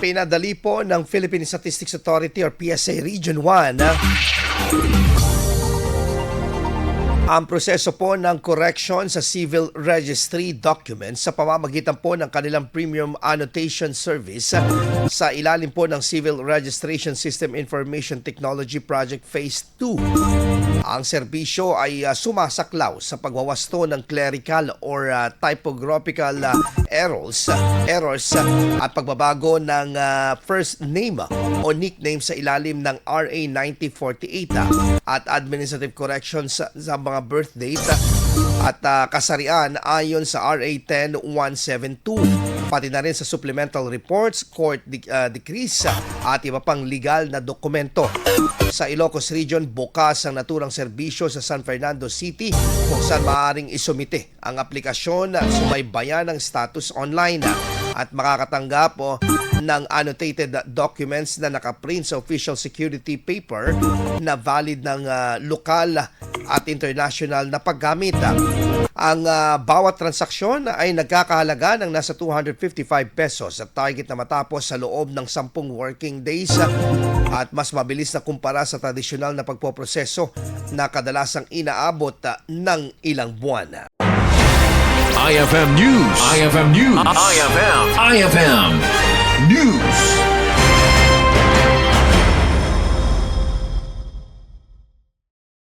Pinadali po ng Philippine Statistics Authority or PSA Region 1 ang proseso po ng correction sa civil registry documents sa pamamagitan po ng kanilang premium annotation service sa ilalim po ng Civil Registration System Information Technology Project Phase 2. Ang serbisyo ay sumasaklaw sa pagwawasto ng clerical or typographical errors at pagbabago ng first name o nickname sa ilalim ng RA 9048 at administrative corrections sa mga birth date at kasarian ayon sa RA 10172, pati na rin sa supplemental reports, court decrees at iba pang legal na dokumento. Sa Ilocos Region, bukas ang naturang serbisyo sa San Fernando City kung saan maaaring isumite ang aplikasyon at sumaybayan ng status online at makakatanggap ng annotated documents na nakaprint sa official security paper na valid ng lokal at international na paggamit. Ang bawat transaksyon ay nagkakahalaga ng nasa 255 pesos at target na matapos sa loob ng 10 working days at mas mabilis na kumpara sa tradisyonal na pagpoproseso na kadalasang inaabot ng ilang buwan. IFM News. IFM News. IFM News.